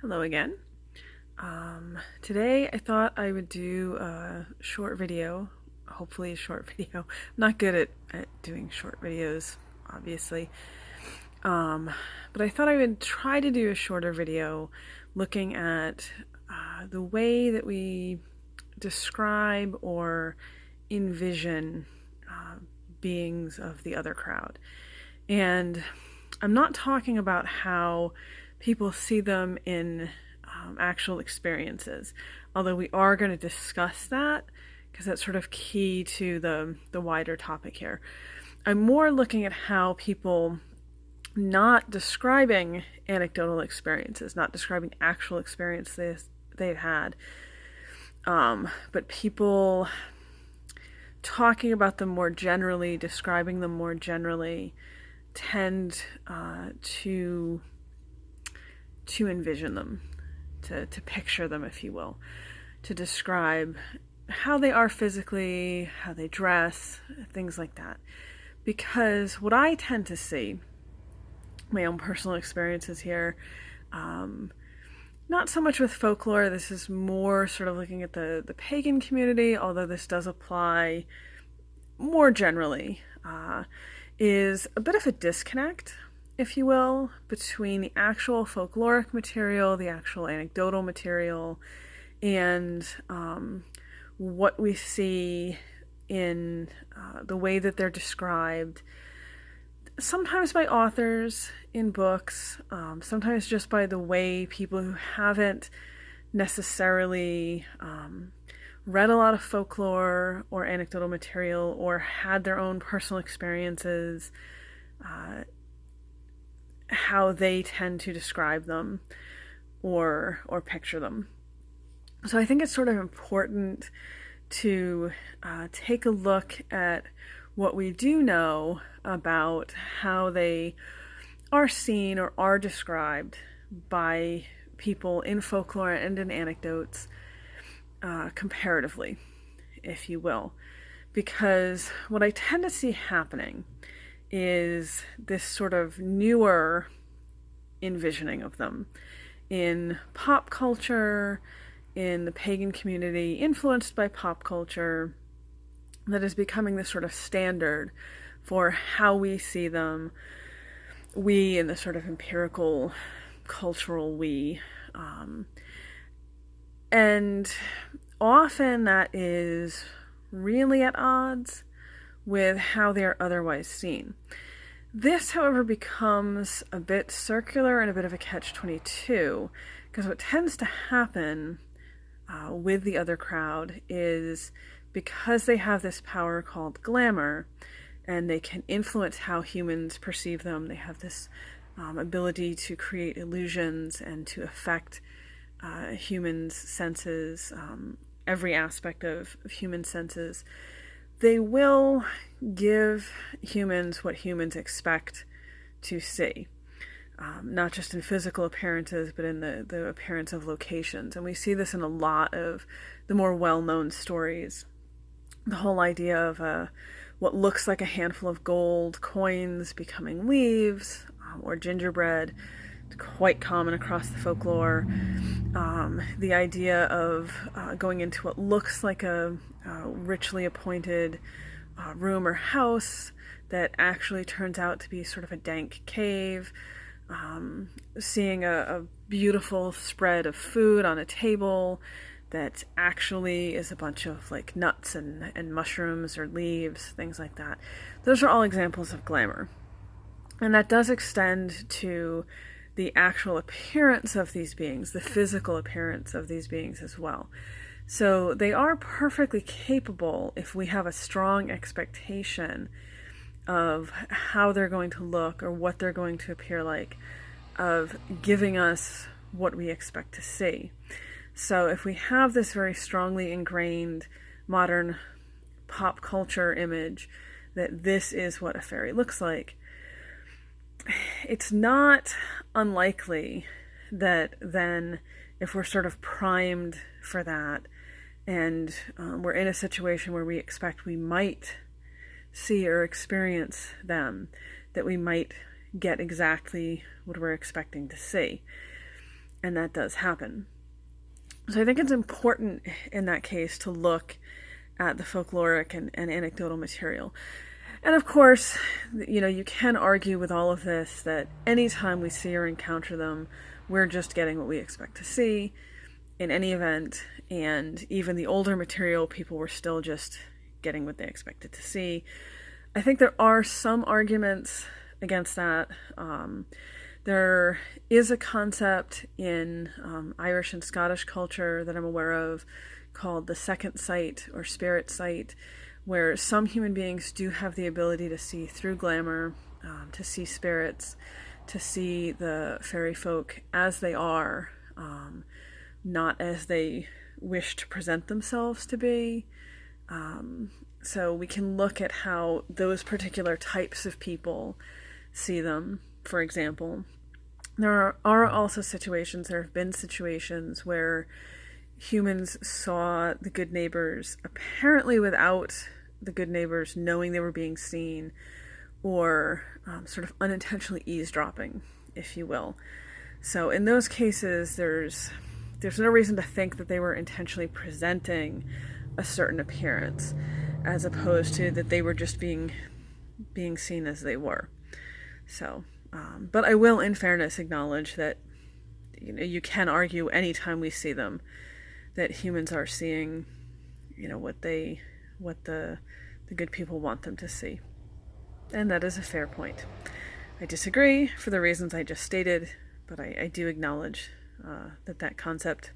Hello again. Today I thought I would do a short video, hopefully a short video. I'm not good at doing short videos, obviously. But I thought I would try to do a shorter video looking at the way that we describe or envision beings of the other crowd. And I'm not talking about how people see them in actual experiences, although we are going to discuss that because that's sort of key to the wider topic here. I'm more looking at how people, not describing anecdotal experiences, not describing actual experiences they've had, but people talking about them more generally, describing them more generally, tend to envision them, to picture them, if you will, to describe how they are physically, how they dress, things like that. Because what I tend to see, my own personal experiences here, not so much with folklore, this is more sort of looking at the pagan community, although this does apply more generally, is a bit of a disconnect, if you will, between the actual folkloric material, the actual anecdotal material, and what we see in the way that they're described, sometimes by authors in books, sometimes just by the way people who haven't necessarily read a lot of folklore or anecdotal material or had their own personal experiences, how they tend to describe them or picture them. So I think it's sort of important to take a look at what we do know about how they are seen or are described by people in folklore and in anecdotes, comparatively, if you will. Because what I tend to see happening is this sort of newer envisioning of them in pop culture, in the pagan community, influenced by pop culture, that is becoming this sort of standard for how we see them, we in the sort of empirical cultural we. And often that is really at odds with how they are otherwise seen. This, however, becomes a bit circular and a bit of a catch-22, because what tends to happen with the other crowd is, because they have this power called glamour, and they can influence how humans perceive them, they have this ability to create illusions and to affect humans' senses, every aspect of human senses. They will give humans what humans expect to see, not just in physical appearances, but in the appearance of locations. And we see this in a lot of the more well-known stories. The whole idea of what looks like a handful of gold coins becoming leaves, or gingerbread, quite common across the folklore. The idea of going into what looks like a richly appointed room or house that actually turns out to be sort of a dank cave. Seeing a beautiful spread of food on a table that actually is a bunch of like nuts and mushrooms or leaves, things like that. Those are all examples of glamour. And that does extend to the actual appearance of these beings, the physical appearance of these beings as well. So they are perfectly capable, if we have a strong expectation of how they're going to look or what they're going to appear like, of giving us what we expect to see. So if we have this very strongly ingrained modern pop culture image that this is what a fairy looks like, it's not unlikely that then, if we're sort of primed for that, and we're in a situation where we expect we might see or experience them, that we might get exactly what we're expecting to see. and that does happen. So I think it's important in that case to look at the folkloric and anecdotal material. And of course, you can argue with all of this that anytime we see or encounter them, we're just getting what we expect to see in any event. And even the older material, people were still just getting what they expected to see. I think there are some arguments against that. There is a concept in Irish and Scottish culture that I'm aware of called the second sight or spirit sight, where some human beings do have the ability to see through glamour, to see spirits, to see the fairy folk as they are, not as they wish to present themselves to be. So we can look at how those particular types of people see them, for example. There are also situations, there have been situations where humans saw the good neighbors apparently without the good neighbors knowing they were being seen, or sort of unintentionally eavesdropping, if you will. So in those cases, there's no reason to think that they were intentionally presenting a certain appearance, as opposed to that they were just being seen as they were. So, but I will, in fairness, acknowledge that you can argue anytime we see them that humans are seeing, what the good people want them to see. And that is a fair point. I disagree for the reasons I just stated, but I do acknowledge that concept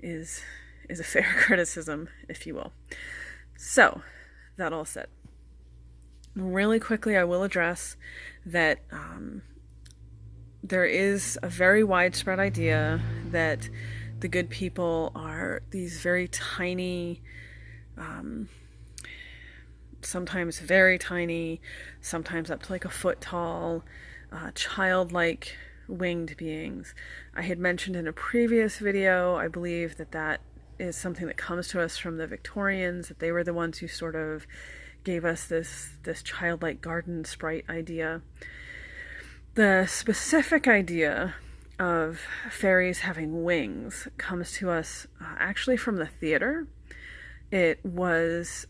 is a fair criticism, if you will. So, that all said, really quickly I will address that there is a very widespread idea that the good people are these very tiny, sometimes very tiny, sometimes up to like a foot tall, childlike winged beings. I had mentioned in a previous video, I believe that is something that comes to us from the Victorians, that they were the ones who sort of gave us this childlike garden sprite idea. The specific idea of fairies having wings comes to us actually from the theater. It was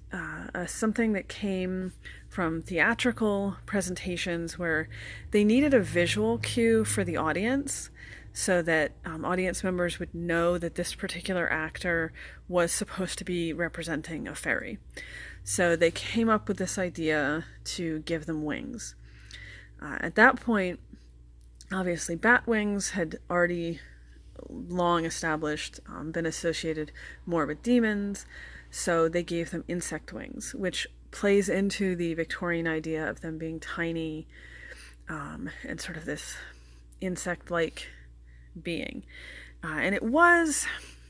something that came from theatrical presentations where they needed a visual cue for the audience so that audience members would know that this particular actor was supposed to be representing a fairy. So they came up with this idea to give them wings. At that point, obviously bat wings had already long established, been associated more with demons, so they gave them insect wings, which plays into the Victorian idea of them being tiny and sort of this insect-like being. And it was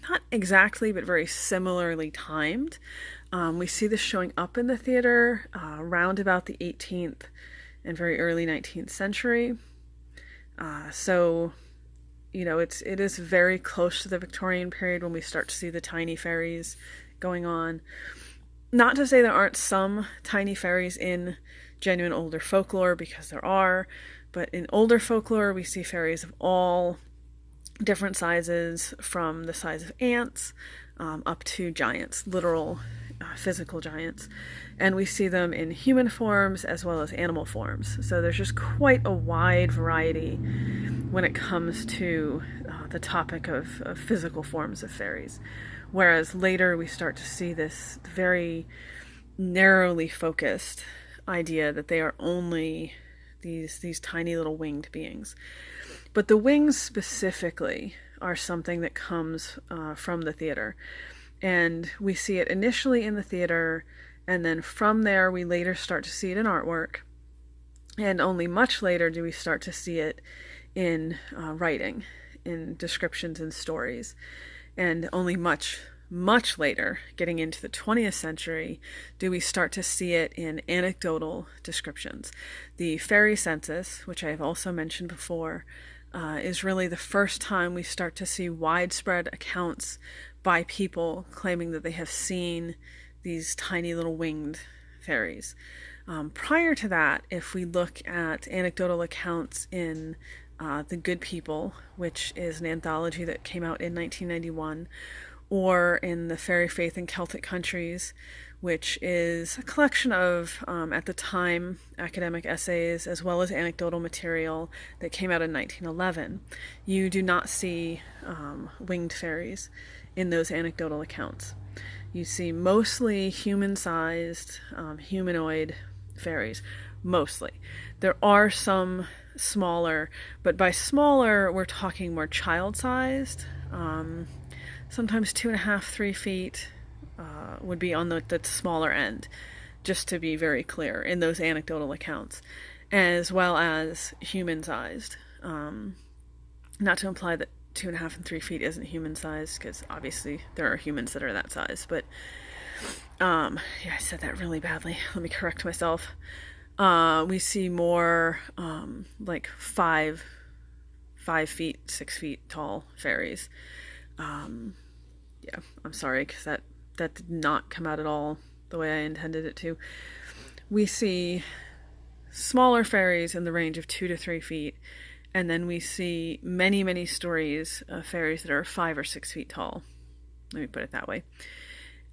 not exactly, but very similarly timed. We see this showing up in the theater around about the 18th and very early 19th century. So, it is very close to the Victorian period when we start to see the tiny fairies going on. Not to say there aren't some tiny fairies in genuine older folklore, because there are, but in older folklore we see fairies of all different sizes, from the size of ants up to giants, literal physical giants. And we see them in human forms as well as animal forms. So there's just quite a wide variety when it comes to the topic of physical forms of fairies. Whereas later we start to see this very narrowly focused idea that they are only these tiny little winged beings. But the wings specifically are something that comes from the theater. And we see it initially in the theater, and then from there we later start to see it in artwork. And only much later do we start to see it in writing, in descriptions and stories. And only much, much later, getting into the 20th century, do we start to see it in anecdotal descriptions. The fairy census, which I have also mentioned before, is really the first time we start to see widespread accounts by people claiming that they have seen these tiny little winged fairies. Prior to that, if we look at anecdotal accounts in The Good People, which is an anthology that came out in 1991, or in the Fairy Faith in Celtic Countries, which is a collection of, at the time, academic essays as well as anecdotal material that came out in 1911. You do not see winged fairies in those anecdotal accounts. You see mostly human-sized, humanoid fairies, mostly. There are some smaller, but by smaller, we're talking more child-sized. Sometimes 2.5, 3 feet would be on the smaller end, just to be very clear in those anecdotal accounts, as well as human-sized. Not to imply that 2.5 and 3 feet isn't human-sized, because obviously there are humans that are that size, but yeah, I said that really badly. Let me correct myself. We see more like 5 feet, 6 feet tall fairies. Yeah, I'm sorry, because that did not come out at all the way I intended it to. We see smaller fairies in the range of 2 to 3 feet, and then we see many, many stories of fairies that are 5 or 6 feet tall. Let me put it that way.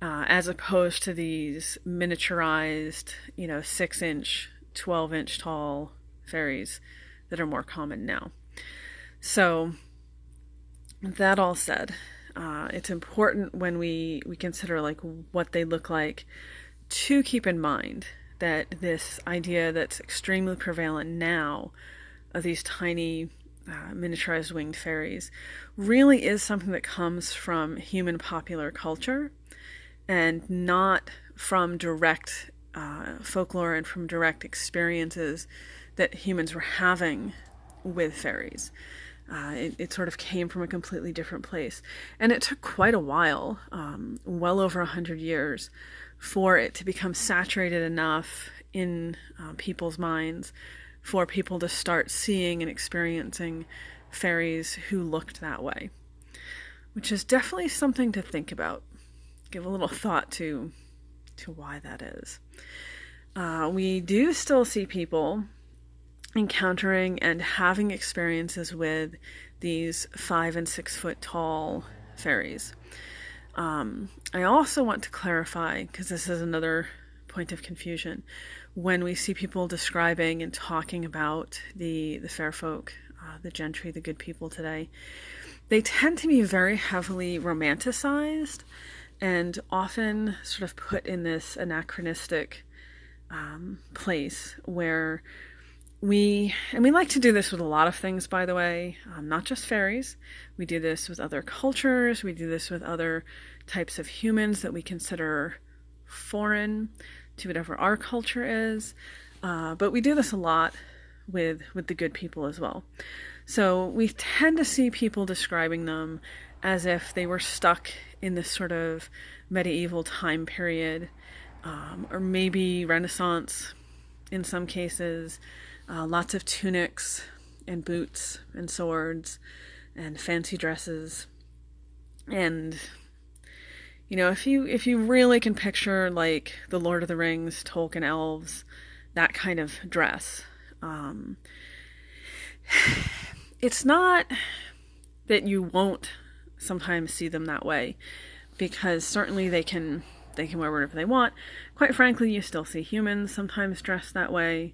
As opposed to these miniaturized, 6-inch, 12-inch tall fairies that are more common now. So, that all said, it's important when we consider like what they look like to keep in mind that this idea that's extremely prevalent now of these tiny miniaturized winged fairies really is something that comes from human popular culture and not from direct folklore and from direct experiences that humans were having with fairies. It sort of came from a completely different place. And it took quite a while, well over 100 years, for it to become saturated enough in people's minds for people to start seeing and experiencing fairies who looked that way. Which is definitely something to think about. Give a little thought to why that is. We do still see people encountering and having experiences with these 5 and 6 foot tall fairies. I also want to clarify, because this is another point of confusion, when we see people describing and talking about the fair folk, the gentry, the good people today, they tend to be very heavily romanticized and often sort of put in this anachronistic place where we like to do this with a lot of things, by the way, not just fairies. We do this with other cultures. We do this with other types of humans that we consider foreign to whatever our culture is. But we do this a lot with the good people as well. So we tend to see people describing them as if they were stuck in this sort of medieval time period, or maybe Renaissance in some cases. Lots of tunics and boots and swords and fancy dresses. And, if you really can picture like the Lord of the Rings, Tolkien elves, that kind of dress, it's not that you won't sometimes see them that way, because certainly they can wear whatever they want. Quite frankly, you still see humans sometimes dressed that way.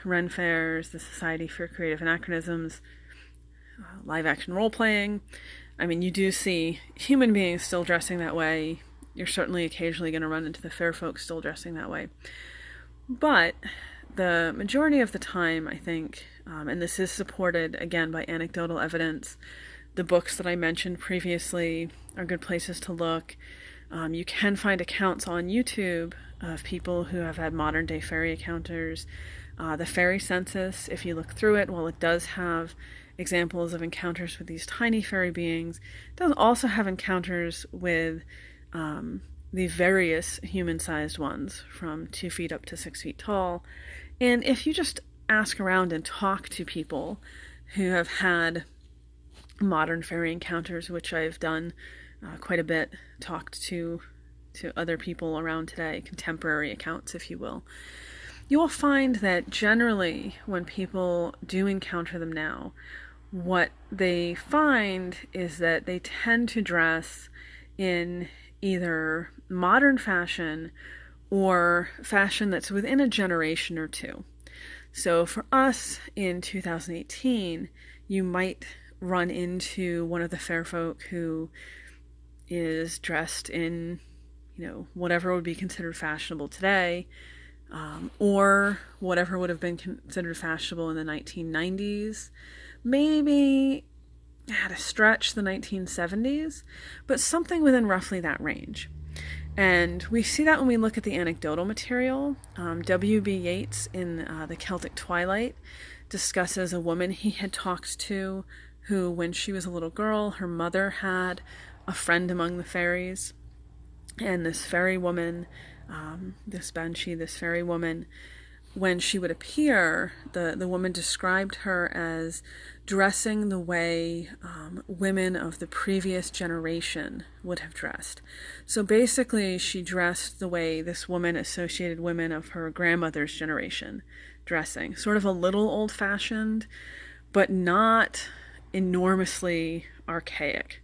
Ren fairs, the Society for Creative Anachronisms, live action role playing. I mean, you do see human beings still dressing that way. You're certainly occasionally going to run into the fair folk still dressing that way. But the majority of the time, I think, and this is supported again by anecdotal evidence, the books that I mentioned previously are good places to look. You can find accounts on YouTube of people who have had modern day fairy encounters. The fairy census, if you look through it, while it does have examples of encounters with these tiny fairy beings, it does also have encounters with the various human-sized ones from 2 feet up to 6 feet tall. And if you just ask around and talk to people who have had modern fairy encounters, which I've done quite a bit, talked to other people around today, contemporary accounts, if you will, you will find that generally when people do encounter them now, what they find is that they tend to dress in either modern fashion or fashion that's within a generation or two. So for us in 2018, you might run into one of the fair folk who is dressed in, whatever would be considered fashionable today, or whatever would have been considered fashionable in the 1990s, maybe at a stretch the 1970s, but something within roughly that range. And we see that when we look at the anecdotal material. W.B. Yeats in The Celtic Twilight discusses a woman he had talked to who, when she was a little girl, her mother had a friend among the fairies. And this fairy woman, this banshee, this fairy woman, when she would appear, the woman described her as dressing the way women of the previous generation would have dressed. So basically, she dressed the way this woman associated women of her grandmother's generation dressing. Sort of a little old-fashioned, but not enormously archaic.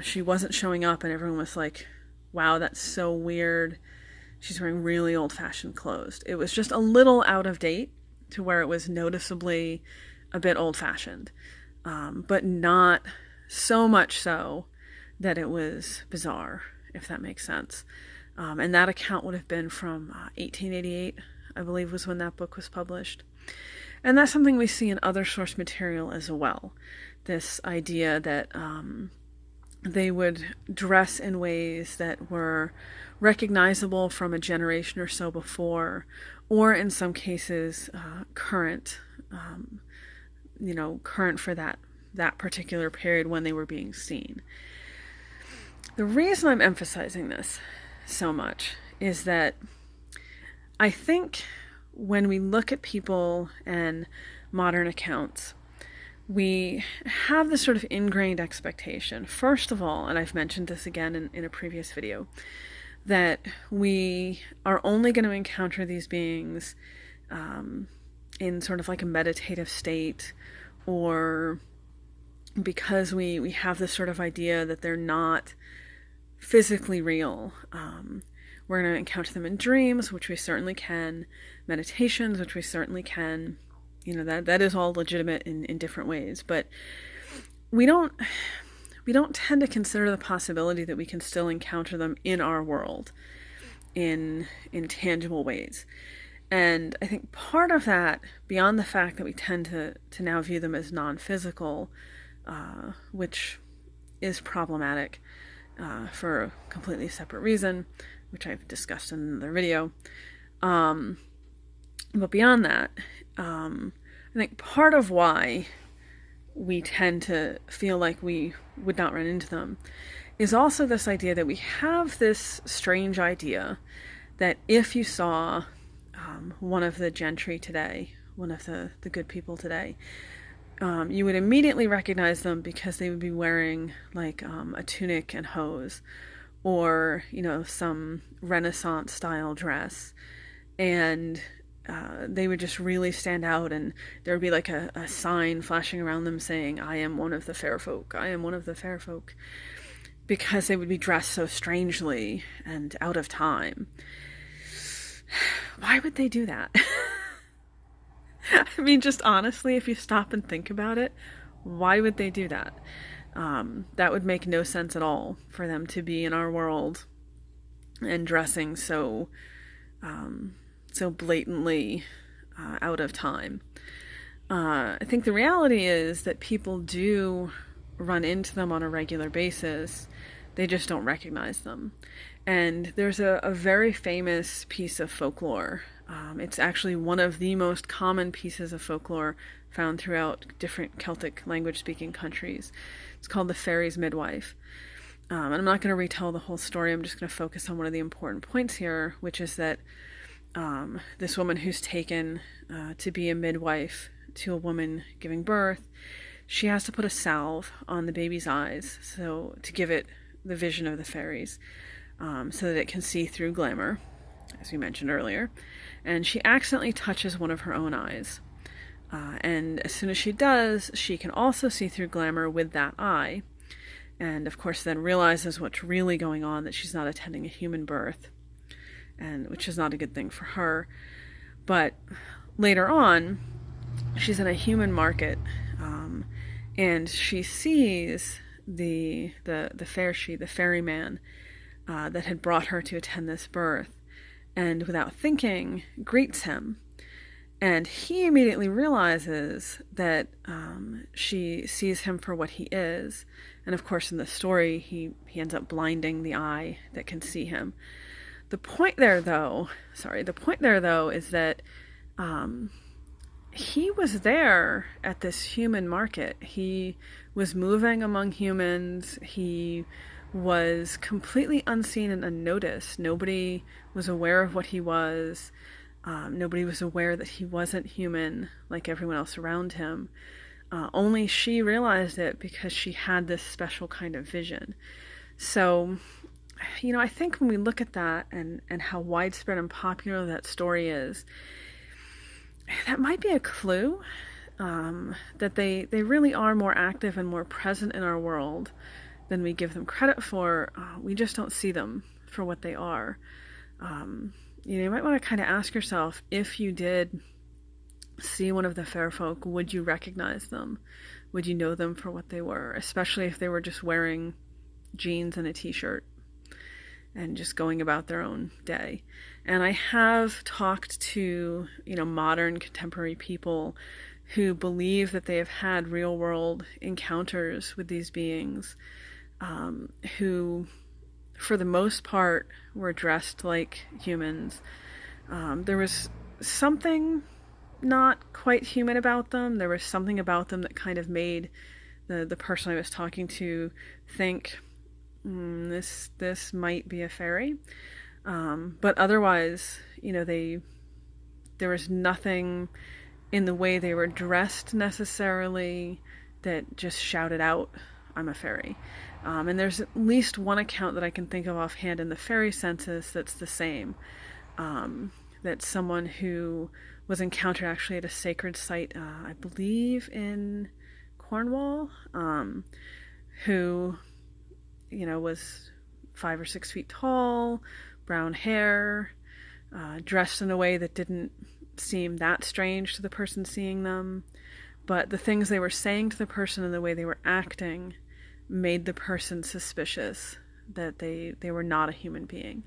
She wasn't showing up and everyone was like, wow, that's so weird. She's wearing really old-fashioned clothes. It was just a little out of date to where it was noticeably a bit old-fashioned, but not so much so that it was bizarre, if that makes sense. And that account would have been from 1888, I believe was when that book was published. And that's something we see in other source material as well. This idea that they would dress in ways that were recognizable from a generation or so before, or in some cases current, current for that particular period when they were being seen. The reason I'm emphasizing this so much is that I think when we look at people and modern accounts, we have this sort of ingrained expectation, first of all, and I've mentioned this again in a previous video, that we are only going to encounter these beings in sort of like a meditative state, or because we have this sort of idea that they're not physically real. We're going to encounter them in dreams, which we certainly can, meditations, which we certainly can. That is all legitimate in different ways, but we don't tend to consider the possibility that we can still encounter them in our world in tangible ways. And I think part of that, beyond the fact that we tend to now view them as non-physical, which is problematic for a completely separate reason, which I've discussed in another video. But beyond that, I think part of why we tend to feel like we would not run into them is also this idea that we have this strange idea that if you saw one of the gentry today, one of the good people today, you would immediately recognize them because they would be wearing like a tunic and hose, or some Renaissance style dress, and they would just really stand out, and there would be like a sign flashing around them saying, I am one of the fair folk, I am one of the fair folk, because they would be dressed so strangely and out of time. Why would they do that? I mean, just honestly, if you stop and think about it, why would they do that? That would make no sense at all for them to be in our world and dressing so blatantly out of time. I think the reality is that people do run into them on a regular basis. They just don't recognize them. And there's a very famous piece of folklore. It's actually one of the most common pieces of folklore found throughout different Celtic language-speaking countries. It's called the Fairies' Midwife. And I'm not going to retell the whole story. I'm just going to focus on one of the important points here, which is that this woman who's taken to be a midwife to a woman giving birth, she has to put a salve on the baby's eyes to give it the vision of the fairies, so that it can see through glamour. as we mentioned earlier, and she accidentally touches one of her own eyes. And as soon as she does, she can also see through Glamour with that eye, and of course then realizes what's really going on, that she's not attending a human birth, and which is not a good thing for her. But later on, she's in a human market, and she sees the ferryman that had brought her to attend this birth, and without thinking, greets him. And he immediately realizes that she sees him for what he is. And of course, in the story, he ends up blinding the eye that can see him. The point there, though, is that he was there at this human market. He was moving among humans. He was completely unseen and unnoticed. Nobody was aware of what he was. Nobody was aware that he wasn't human like everyone else around him. Only she realized it because she had this special kind of vision. So, I think when we look at that and how widespread and popular that story is, that might be a clue that they really are more active and more present in our world than we give them credit for. We just don't see them for what they are. You might want to kind of ask yourself, if you did see one of the fair folk, would you recognize them? Would you know them for what they were? Especially if they were just wearing jeans and a t-shirt and just going about their own day. And I have talked to, modern contemporary people who believe that they have had real world encounters with these beings, who, for the most part, were dressed like humans. There was something not quite human about them. There was something about them that kind of made the person I was talking to think, this might be a fairy. But otherwise, there was nothing in the way they were dressed necessarily that just shouted out, "I'm a fairy." And there's at least one account that I can think of offhand in the fairy census that's the same. That's someone who was encountered actually at a sacred site, I believe in Cornwall, who, was 5 or 6 feet tall, brown hair, dressed in a way that didn't seem that strange to the person seeing them. But the things they were saying to the person and the way they were acting made the person suspicious that they were not a human being.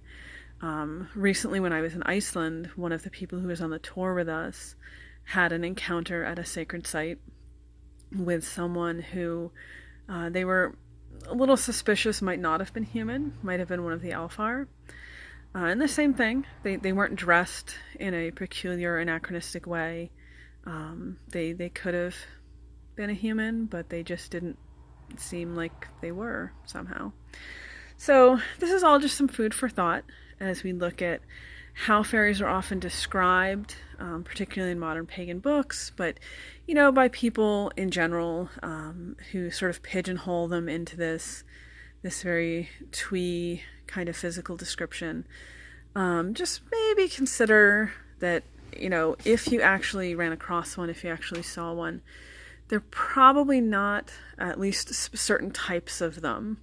Recently, when I was in Iceland, one of the people who was on the tour with us had an encounter at a sacred site with someone who they were a little suspicious might not have been human, might have been one of the Alfar. And the same thing, they weren't dressed in a peculiar, anachronistic way. They could have been a human, but they just didn't seem like they were somehow. So this is all just some food for thought as we look at how fairies are often described, particularly in modern pagan books, but by people in general, who sort of pigeonhole them into this very twee kind of physical description. Just maybe consider that, if you actually ran across one, if you actually saw one, they're probably not, at least certain types of them,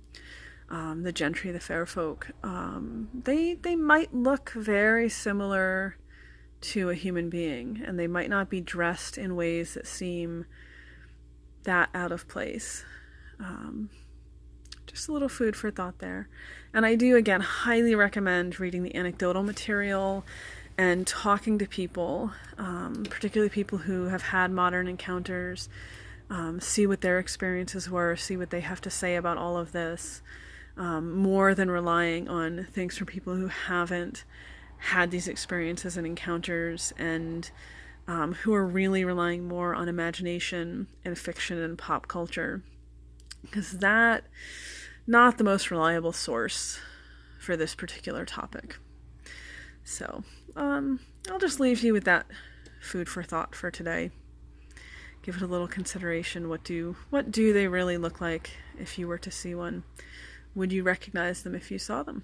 the gentry, the fair folk, they might look very similar to a human being, and they might not be dressed in ways that seem that out of place. Just a little food for thought there. And I do, again, highly recommend reading the anecdotal material and talking to people, particularly people who have had modern encounters, see what their experiences were, see what they have to say about all of this, more than relying on things from people who haven't had these experiences and encounters, and who are really relying more on imagination and fiction and pop culture, because that's not the most reliable source for this particular topic. So I'll just leave you with that food for thought for today. Give it a little consideration. What do they really look like if you were to see one? Would you recognize them if you saw them?